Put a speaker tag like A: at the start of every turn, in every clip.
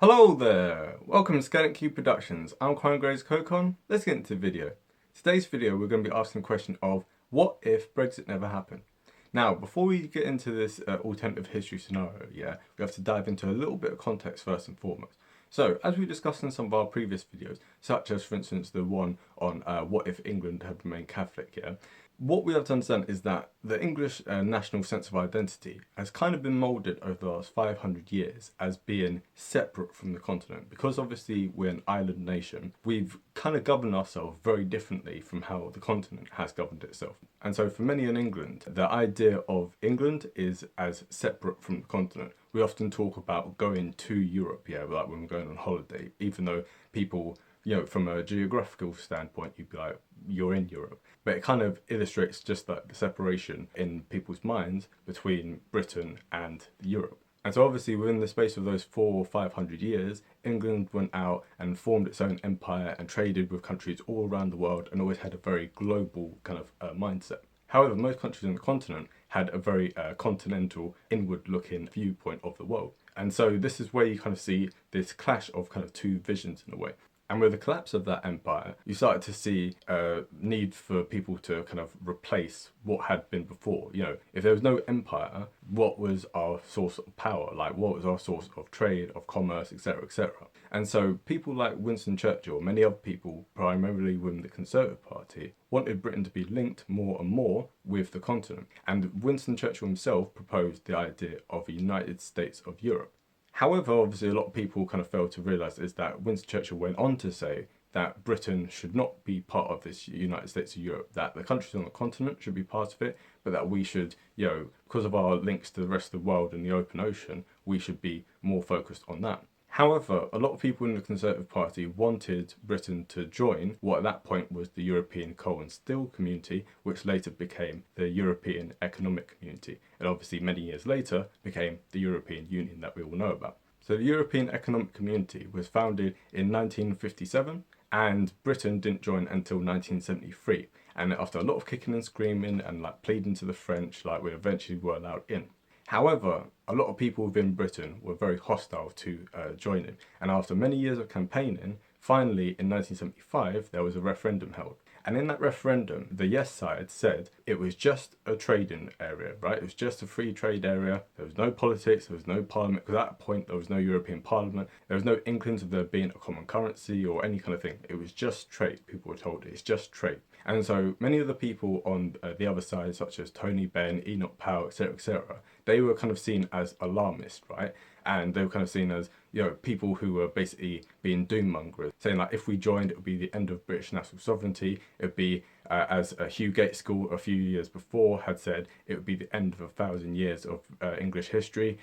A: Hello there! Welcome to Skeleton Cube Productions. I'm Crime Grace Kokon. Let's get into the video. Today's video we're going to be asking the question of what if Brexit never happened? Now, before we get into this alternative history scenario, we have to dive into a little bit of context first and foremost. So, as we discussed in some of our previous videos, such as for instance the one on what if England had remained Catholic, what we have to understand is that the English national sense of identity has kind of been moulded over the last 500 years as being separate from the continent. Because obviously we're an island nation, we've kind of governed ourselves very differently from how the continent has governed itself. And so for many in England, the idea of England is as separate from the continent. We often talk about going to Europe, like when we're going on holiday, even though people, from a geographical standpoint, you'd be like, you're in Europe. But it kind of illustrates just like the separation in people's minds between Britain and Europe. And so obviously within the space of those 400 or 500 years, England went out and formed its own empire and traded with countries all around the world and always had a very global kind of mindset. However, most countries on the continent had a very continental, inward-looking viewpoint of the world. And so this is where you kind of see this clash of kind of two visions in a way. And with the collapse of that empire, you started to see a need for people to kind of replace what had been before. If there was no empire, what was our source of power? Like, what was our source of trade, of commerce, etc., etc.? And so people like Winston Churchill, many other people, primarily within the Conservative Party, wanted Britain to be linked more and more with the continent. And Winston Churchill himself proposed the idea of a United States of Europe. However, obviously a lot of people kind of fail to realise is that Winston Churchill went on to say that Britain should not be part of this United States of Europe, that the countries on the continent should be part of it, but that we should, because of our links to the rest of the world and the open ocean, we should be more focused on that. However, a lot of people in the Conservative Party wanted Britain to join what at that point was the European Coal and Steel Community, which later became the European Economic Community, and obviously many years later became the European Union that we all know about. So the European Economic Community was founded in 1957, and Britain didn't join until 1973. And after a lot of kicking and screaming and pleading to the French, we eventually were allowed in. However, a lot of people within Britain were very hostile to joining, and after many years of campaigning, finally in 1975 there was a referendum held. And in that referendum, the yes side said it was just a trading area, right? It was just a free trade area. There was no politics, there was no parliament, because at that point there was no European Parliament. There was no inklings of there being a common currency or any kind of thing. It was just trade, people were told. It's just trade. And so many of the people on the other side, such as Tony Benn, Enoch Powell, etc., they were kind of seen as alarmist, right? And they were kind of seen as, people who were basically being doom mongers, saying if we joined, it would be the end of British national sovereignty. It would be, as Hugh Gaitskell a few years before had said, it would be the end of 1,000 years of English history.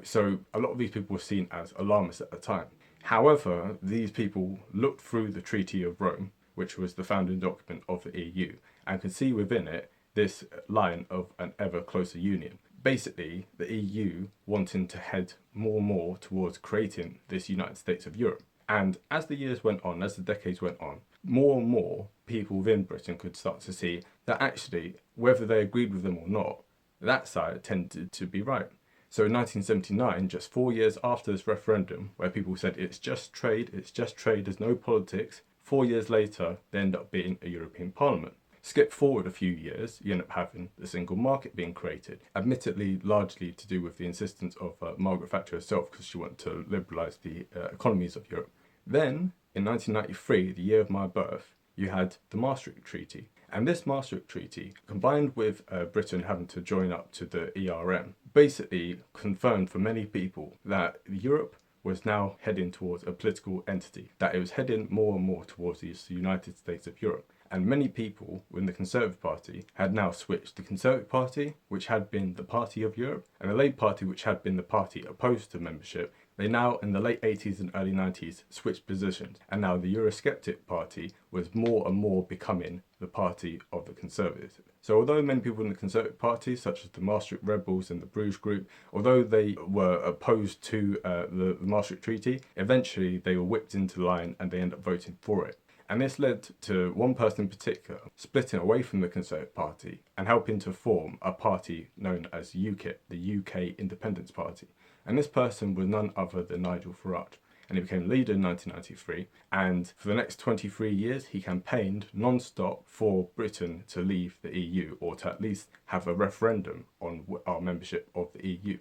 A: So a lot of these people were seen as alarmists at the time. However, these people looked through the Treaty of Rome, which was the founding document of the EU, and could see within it this line of an ever closer union. Basically, the EU wanting to head more and more towards creating this United States of Europe. And as the years went on, as the decades went on, more and more people within Britain could start to see that actually, whether they agreed with them or not, that side tended to be right. So in 1979, just 4 years after this referendum, where people said it's just trade, there's no politics, 4 years later, they end up being a European Parliament. Skip forward a few years, you end up having the single market being created, admittedly largely to do with the insistence of Margaret Thatcher herself, because she wanted to liberalise the economies of Europe. Then, in 1993, the year of my birth, you had the Maastricht Treaty. And this Maastricht Treaty, combined with Britain having to join up to the ERM, basically confirmed for many people that Europe was now heading towards a political entity, that it was heading more and more towards the United States of Europe. And many people in the Conservative Party had now switched. The Conservative Party, which had been the party of Europe, and the Labour Party, which had been the party opposed to membership, they now, in the late 80s and early 90s, switched positions. And now the Eurosceptic Party was more and more becoming the party of the Conservatives. So although many people in the Conservative Party, such as the Maastricht Rebels and the Bruges Group, although they were opposed to the Maastricht Treaty, eventually they were whipped into line and they ended up voting for it. And this led to one person in particular splitting away from the Conservative Party and helping to form a party known as UKIP, the UK Independence Party. And this person was none other than Nigel Farage. and he became leader in 1993. And for the next 23 years, he campaigned non-stop for Britain to leave the EU, or to at least have a referendum on our membership of the EU.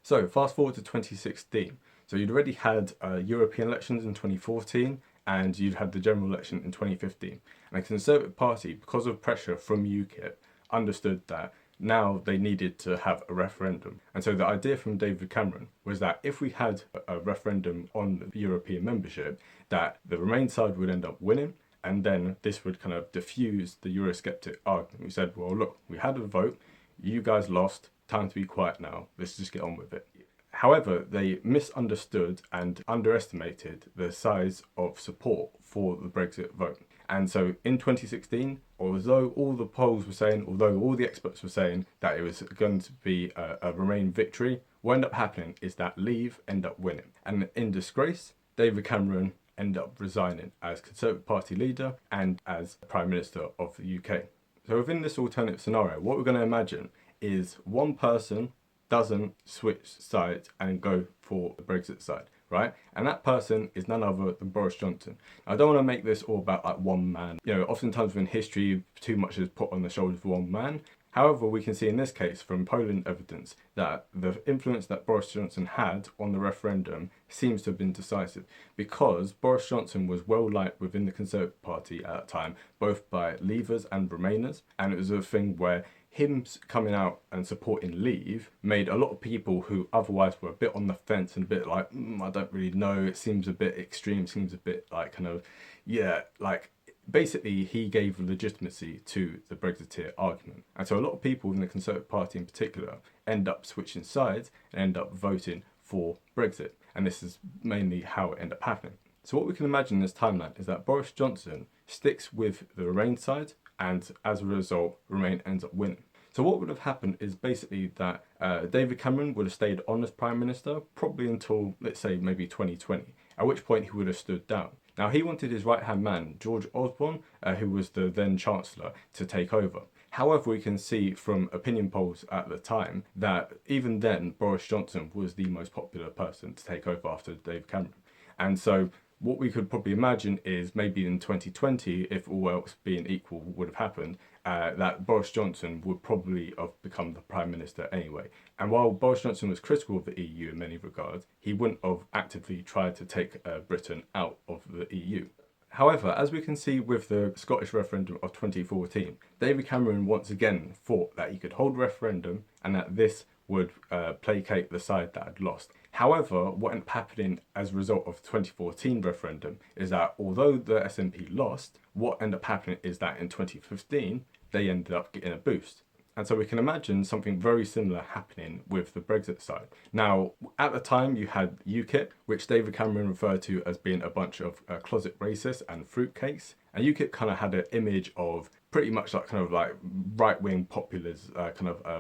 A: So fast forward to 2016. So you'd already had European elections in 2014, and you'd had the general election in 2015. And the Conservative Party, because of pressure from UKIP, understood that now they needed to have a referendum. And so the idea from David Cameron was that if we had a referendum on the European membership, that the Remain side would end up winning, and then this would kind of diffuse the Eurosceptic argument. We said, well, look, we had a vote, you guys lost, time to be quiet now, let's just get on with it. However, they misunderstood and underestimated the size of support for the Brexit vote. And so in 2016, although all the polls were saying, although all the experts were saying that it was going to be a Remain victory, what ended up happening is that Leave ended up winning. And in disgrace, David Cameron ended up resigning as Conservative Party leader and as Prime Minister of the UK. So within this alternative scenario, what we're going to imagine is one person doesn't switch sides and go for the Brexit side, right? And that person is none other than Boris Johnson. Now, I don't want to make this all about like one man. You know, oftentimes in history, too much is put on the shoulders of one man. However, we can see in this case from polling evidence that the influence that Boris Johnson had on the referendum seems to have been decisive, because Boris Johnson was well liked within the Conservative Party at that time, both by Leavers and Remainers, and it was a thing where him coming out and supporting Leave made a lot of people who otherwise were a bit on the fence and a bit like, I don't really know, it seems a bit extreme, seems a bit like kind of, yeah, like basically he gave legitimacy to the Brexiteer argument. And so a lot of people in the Conservative Party in particular end up switching sides and end up voting for Brexit. And this is mainly how it ended up happening. So what we can imagine in this timeline is that Boris Johnson sticks with the Remain side, and as a result, Remain ends up winning. So what would have happened is basically that David Cameron would have stayed on as Prime Minister, probably until, let's say, maybe 2020, at which point he would have stood down. Now, he wanted his right-hand man, George Osborne, who was the then Chancellor, to take over. However, we can see from opinion polls at the time that even then, Boris Johnson was the most popular person to take over after David Cameron. And so what we could probably imagine is maybe in 2020, if all else being equal would have happened, that Boris Johnson would probably have become the Prime Minister anyway. And while Boris Johnson was critical of the EU in many regards, he wouldn't have actively tried to take Britain out of the EU. However, as we can see with the Scottish referendum of 2014, David Cameron once again thought that he could hold a referendum and that this would placate the side that had lost. However, what ended up happening as a result of the 2014 referendum is that although the SNP lost, what ended up happening is that in 2015, they ended up getting a boost. And so we can imagine something very similar happening with the Brexit side. Now, at the time, you had UKIP, which David Cameron referred to as being a bunch of closet racists and fruitcakes. And UKIP kind of had an image of pretty much like kind of like right-wing populist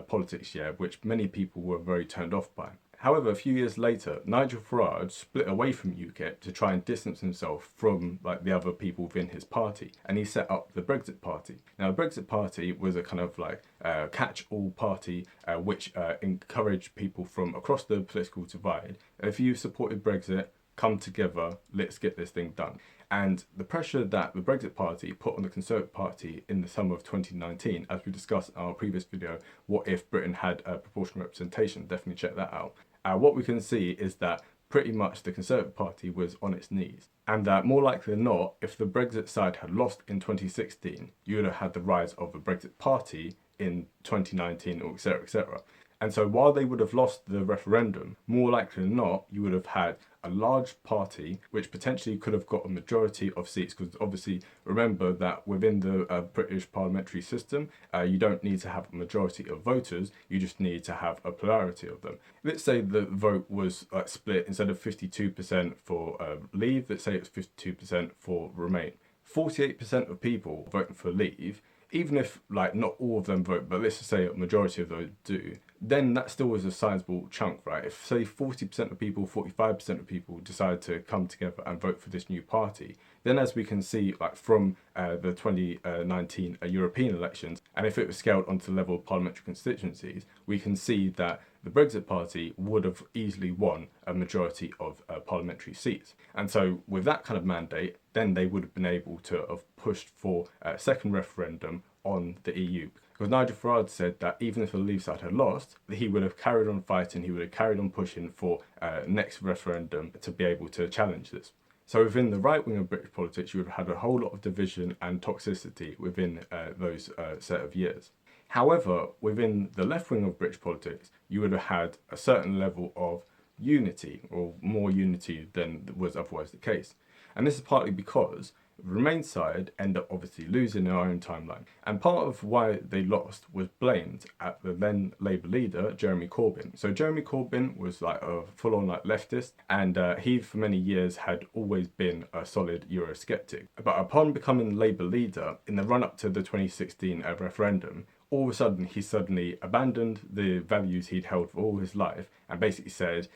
A: politics, yeah, which many people were very turned off by. However, a few years later, Nigel Farage split away from UKIP to try and distance himself from like the other people within his party, and he set up the Brexit Party. Now, the Brexit Party was a kind of like catch-all party which encouraged people from across the political divide. If you supported Brexit, come together, let's get this thing done. And the pressure that the Brexit Party put on the Conservative Party in the summer of 2019, as we discussed in our previous video, what if Britain had a proportional representation, definitely check that out. What we can see is that pretty much the Conservative Party was on its knees. And that more likely than not, if the Brexit side had lost in 2016, you would have had the rise of the Brexit Party in 2019, or etc, etc. And so while they would have lost the referendum, more likely than not, you would have had a large party which potentially could have got a majority of seats, because obviously remember that within the British parliamentary system, you don't need to have a majority of voters, you just need to have a plurality of them. Let's say the vote was split, instead of 52% for Leave, let's say it's 52% for Remain. 48% of people voting for Leave, even if like not all of them vote, but let's just say a majority of those do, then that still is a sizable chunk, right? If say 40% of people, 45% of people decide to come together and vote for this new party, then as we can see like from the 2019 European elections, and if it was scaled onto the level of parliamentary constituencies, we can see that the Brexit Party would have easily won a majority of parliamentary seats. And so with that kind of mandate, then they would have been able to have pushed for a second referendum on the EU. Because Nigel Farage said that even if the Leave side had lost, he would have carried on fighting, he would have carried on pushing for next referendum to be able to challenge this. So within the right wing of British politics, you would have had a whole lot of division and toxicity within those set of years. However, within the left wing of British politics, you would have had a certain level of unity, or more unity than was otherwise the case. And this is partly because the Remain side end up obviously losing their own timeline. And part of why they lost was blamed at the then Labour leader, Jeremy Corbyn. So Jeremy Corbyn was like a full-on like leftist, and he for many years had always been a solid Eurosceptic. But upon becoming Labour leader, in the run-up to the 2016 referendum, all of a sudden he suddenly abandoned the values he'd held for all his life and basically said,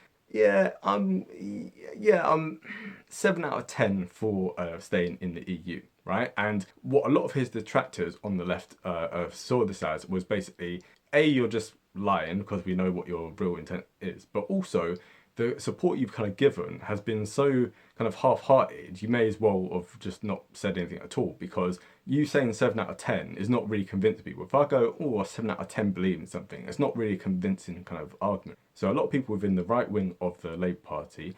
A: I'm 7 out of 10 for staying in the EU, right? And what a lot of his detractors on the left saw this as was basically, A, you're just lying because we know what your real intent is, but also the support you've kind of given has been so kind of half-hearted, you may as well have just not said anything at all, because you saying 7 out of 10 is not really convincing people. If I go, oh, 7 out of 10 believe in something, it's not really a convincing kind of argument. So a lot of people within the right wing of the Labour Party,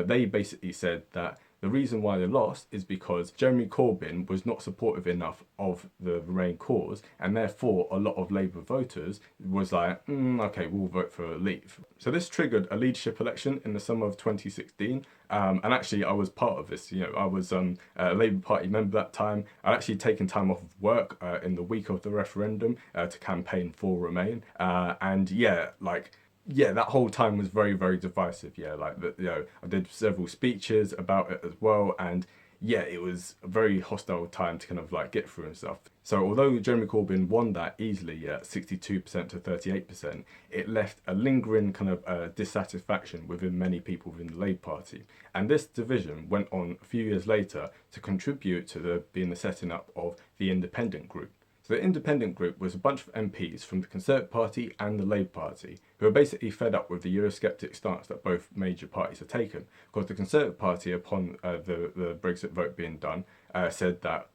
A: they basically said that the reason why they lost is because Jeremy Corbyn was not supportive enough of the Remain cause, and therefore a lot of Labour voters was like, okay, we'll vote for Leave. So this triggered a leadership election in the summer of 2016, and actually I was part of this. You know, I was a Labour Party member that time. I'd actually taken time off of work in the week of the referendum to campaign for Remain, and that whole time was very, very divisive. I did several speeches about it as well, and it was a very hostile time to kind of like get through and stuff. So although Jeremy Corbyn won that easily at 62% to 38%, it left a lingering kind of dissatisfaction within many people within the Labour Party. And this division went on a few years later to contribute to being the setting up of the Independent Group. So the Independent Group was a bunch of MPs from the Conservative Party and the Labour Party who are basically fed up with the Eurosceptic stance that both major parties have taken. Because the Conservative Party, upon the Brexit vote being done, said that,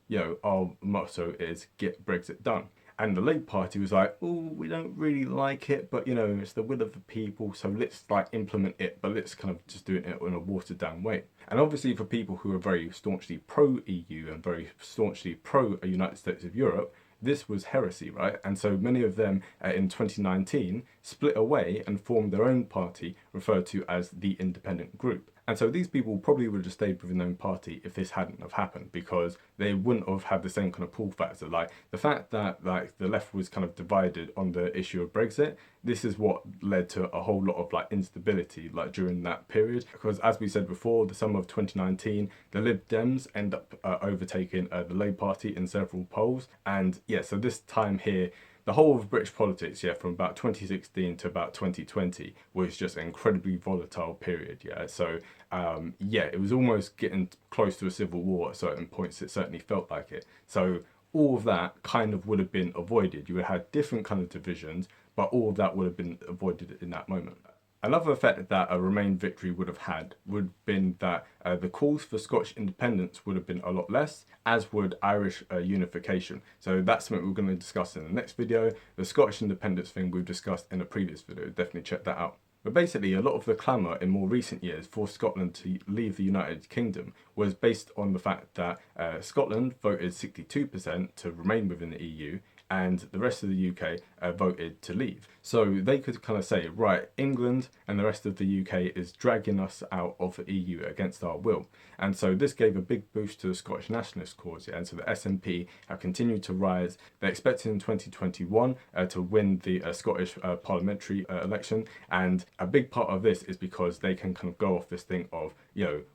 A: our motto is get Brexit done. And the Labour Party was like, oh, we don't really like it, but it's the will of the people, so let's like implement it, but let's kind of just do it in a watered down way. And obviously for people who are very staunchly pro-EU and very staunchly pro-United States of Europe, this was heresy, right? And so many of them in 2019 split away and formed their own party referred to as the Independent Group. And so these people probably would have stayed within their own party if this hadn't have happened, because they wouldn't have had the same kind of pull factor. Like the fact that like the left was kind of divided on the issue of Brexit, this is what led to a whole lot of like instability like during that period. Because as we said before, the summer of 2019, the Lib Dems end up overtaking the Labour Party in several polls. And so this time here, the whole of British politics, from about 2016 to about 2020 was just an incredibly volatile period, So, it was almost getting close to a civil war at certain points. It certainly felt like it. So all of that kind of would have been avoided. You would have had different kind of divisions, but all of that would have been avoided in that moment. Another effect that a Remain victory would have had would have been that the calls for Scottish independence would have been a lot less, as would Irish unification. So that's something we're going to discuss in the next video. The Scottish independence thing we've discussed in a previous video, definitely check that out. But basically, a lot of the clamour in more recent years for Scotland to leave the United Kingdom was based on the fact that Scotland voted 62% to remain within the EU, and the rest of the UK voted to leave. So they could kind of say, right, England and the rest of the UK is dragging us out of the EU against our will. And so this gave a big boost to the Scottish nationalist cause, and so the SNP have continued to rise. They're expected in 2021 to win the Scottish parliamentary election, and a big part of this is because they can kind of go off this thing of,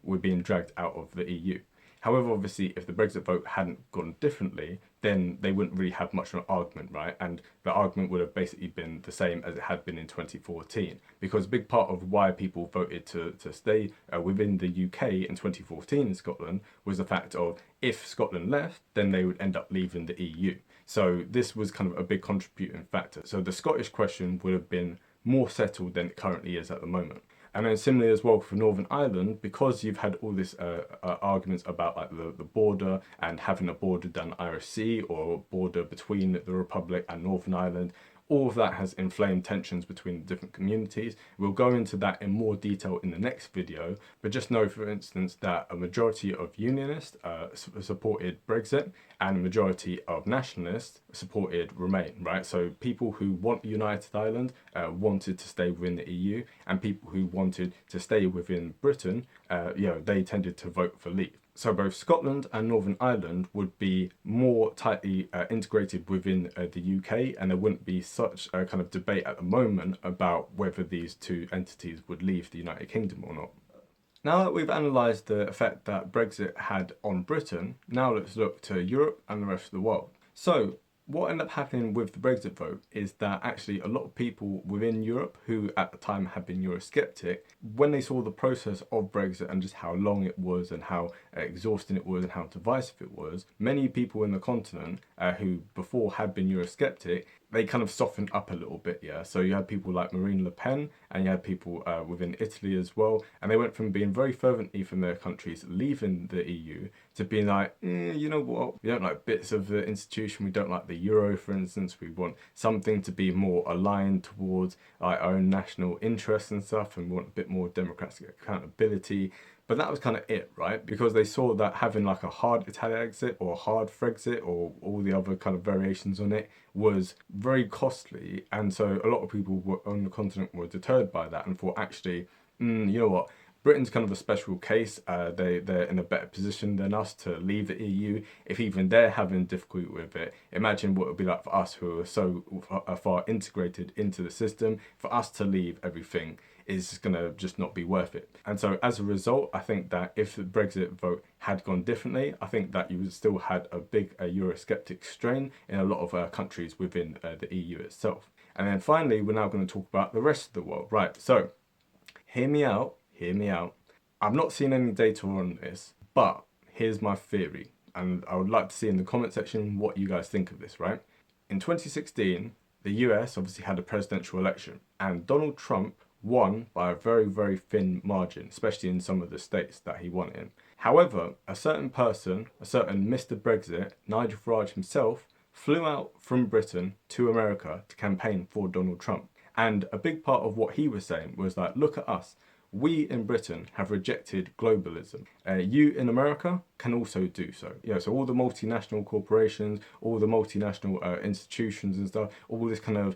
A: we're being dragged out of the EU. However, obviously, if the Brexit vote hadn't gone differently, then they wouldn't really have much of an argument, right? And the argument would have basically been the same as it had been in 2014. Because a big part of why people voted to stay within the UK in 2014 in Scotland was the fact of, if Scotland left, then they would end up leaving the EU. So this was kind of a big contributing factor. So the Scottish question would have been more settled than it currently is at the moment. And then similarly as well for Northern Ireland, because you've had all this arguments about like the border and having a border down the Irish Sea or a border between the Republic and Northern Ireland, all of that has inflamed tensions between the different communities. We'll go into that in more detail in the next video, but just know, for instance, that a majority of Unionists supported Brexit and a majority of Nationalists supported Remain, right? So people who want the United Ireland wanted to stay within the EU, and people who wanted to stay within Britain, they tended to vote for leave. So both Scotland and Northern Ireland would be more tightly integrated within the UK, and there wouldn't be such a kind of debate at the moment about whether these two entities would leave the United Kingdom or not. Now that we've analysed the effect that Brexit had on Britain, now let's look to Europe and the rest of the world. So what ended up happening with the Brexit vote is that actually a lot of people within Europe who at the time had been Eurosceptic, when they saw the process of Brexit and just how long it was and how exhausting it was and how divisive it was, many people in the continent who before had been Eurosceptic, they kind of softened up a little bit, yeah. So you had people like Marine Le Pen, and you had people within Italy as well, and they went from being very fervently from their countries leaving the EU to being like, you know what, we don't like bits of the institution, we don't like the euro, for instance, we want something to be more aligned towards our own national interests and stuff, and we want a bit more democratic accountability. But that was kind of it, right? Because they saw that having like a hard Italian exit or a hard Frexit or all the other kind of variations on it was very costly. And so a lot of people on the continent were deterred by that and thought, actually, you know what? Britain's kind of a special case. They're in a better position than us to leave the EU. If even they're having difficulty with it, imagine what it would be like for us who are so far integrated into the system. For us to leave everything is going to just not be worth it. And so as a result, I think that if the Brexit vote had gone differently, I think that you would still had a big Eurosceptic strain in a lot of countries within the EU itself. And then finally, we're now going to talk about the rest of the world. Right, so hear me out. I've not seen any data on this, but here's my theory. And I would like to see in the comment section what you guys think of this, right? In 2016, the US obviously had a presidential election, and Donald Trump won by a very, very thin margin, especially in some of the states that he won in. However, a certain person, a certain Mr. Brexit, Nigel Farage himself, flew out from Britain to America to campaign for Donald Trump. And a big part of what he was saying was like, look at us. We in Britain have rejected globalism. You in America can also do so. So all the multinational corporations, all the multinational institutions and stuff, all this kind of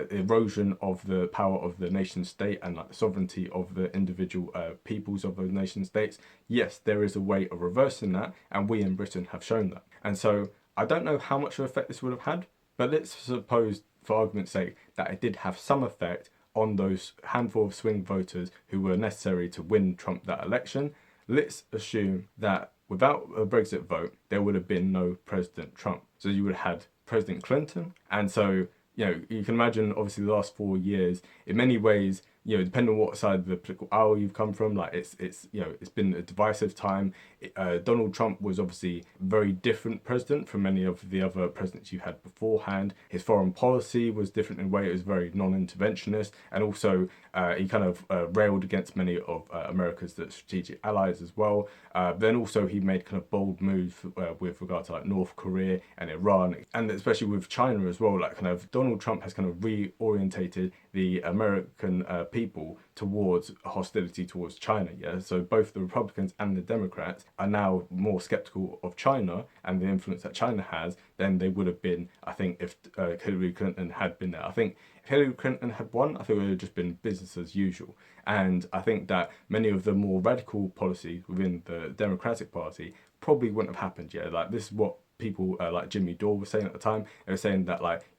A: erosion of the power of the nation state and like the sovereignty of the individual peoples of those nation states. Yes, there is a way of reversing that, and we in Britain have shown that. And so I don't know how much of an effect this would have had, but let's suppose, for argument's sake, that it did have some effect on those handful of swing voters who were necessary to win Trump that election. Let's assume that without a Brexit vote, there would have been no President Trump. So you would have had President Clinton. And so, you can imagine, obviously, the last 4 years, in many ways, depending on what side of the political aisle you've come from, like it's been a divisive time. Donald Trump was obviously a very different president from many of the other presidents you had beforehand. His foreign policy was different in a way; it was very non-interventionist, and also he kind of railed against many of America's strategic allies as well. Then also he made kind of bold moves with regard to like North Korea and Iran, and especially with China as well. Like kind of Donald Trump has kind of reorientated the American people towards hostility towards China. So both the Republicans and the Democrats are now more skeptical of China and the influence that China has than they would have been, I think, if Hillary Clinton had been there. I think if Hillary Clinton had won, I think it would have just been business as usual. And I think that many of the more radical policies within the Democratic Party probably wouldn't have happened. Like this is what people like Jimmy Dore were saying at the time. They were saying that, like,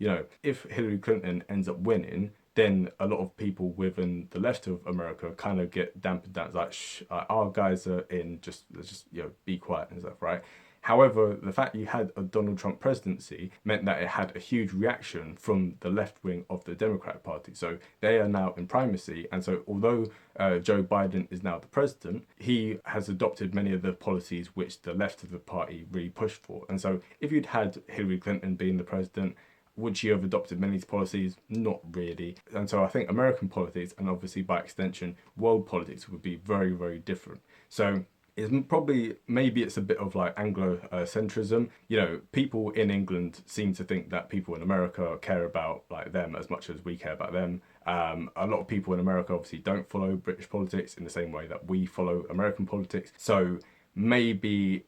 A: if Hillary Clinton ends up winning, then a lot of people within the left of America kind of get dampened down. It's like, shh, our guys are in, let's just be quiet and stuff, right? However, the fact you had a Donald Trump presidency meant that it had a huge reaction from the left wing of the Democratic Party. So they are now in primacy. And so although Joe Biden is now the president, he has adopted many of the policies which the left of the party really pushed for. And so if you'd had Hillary Clinton being the president, Would she have adopted many policies? Not really. And so I think American politics, and obviously by extension world politics, would be very, very different. So it's probably, maybe it's a bit of like Anglo-centrism. You know, people in England seem to think that people in America care about like them as much as we care about them. A lot of people in America obviously don't follow British politics in the same way that we follow American politics. So maybe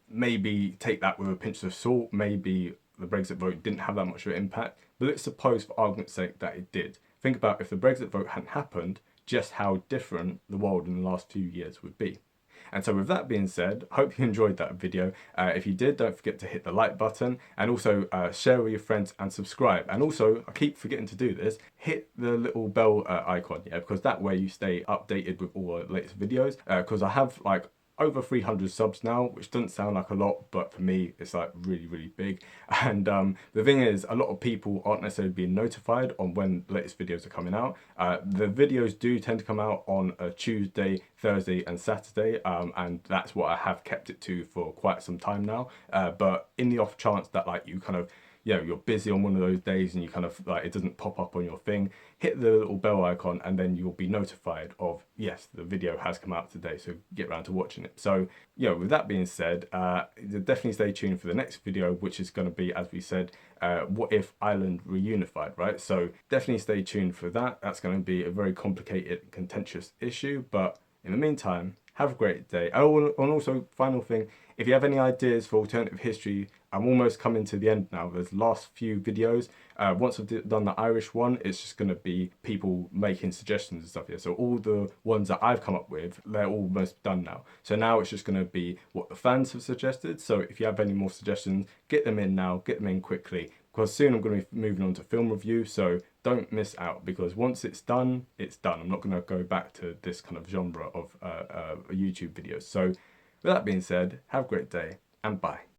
A: take that with a pinch of salt. Maybe the Brexit vote didn't have that much of an impact, but let's suppose for argument's sake that it did. Think about if the Brexit vote hadn't happened, just how different the world in the last few years would be. And so with that being said, hope you enjoyed that video. If you did, don't forget to hit the like button, and also share with your friends and subscribe. And also, I keep forgetting to do this, hit the little bell icon, yeah, because that way you stay updated with all the latest videos. Because I have like over 300 subs now, which doesn't sound like a lot, but for me it's like really, really big. And the thing is, a lot of people aren't necessarily being notified on when the latest videos are coming out. The videos do tend to come out on a Tuesday, Thursday and Saturday, and that's what I have kept it to for quite some time now. But in the off chance that like you kind of, you know, you're busy on one of those days and you kind of like, it doesn't pop up on your thing, hit the little bell icon and then you'll be notified of, yes, the video has come out today, so get around to watching it. So, you know, with that being said, definitely stay tuned for the next video, which is going to be, as we said, what if Ireland reunified, right? So definitely stay tuned for that. That's going to be a very complicated, contentious issue, but in the meantime, have a great day. Oh, and also, final thing, if you have any ideas for alternative history, I'm almost coming to the end now. There's last few videos. Once I've done the Irish one, it's just going to be people making suggestions and stuff here. So all the ones that I've come up with, they're almost done now. So now it's just going to be what the fans have suggested. So if you have any more suggestions, get them in now, get them in quickly. Because soon I'm going to be moving on to film review, so don't miss out, because once it's done, it's done. I'm not going to go back to this kind of genre of YouTube videos. So with that being said, have a great day and bye.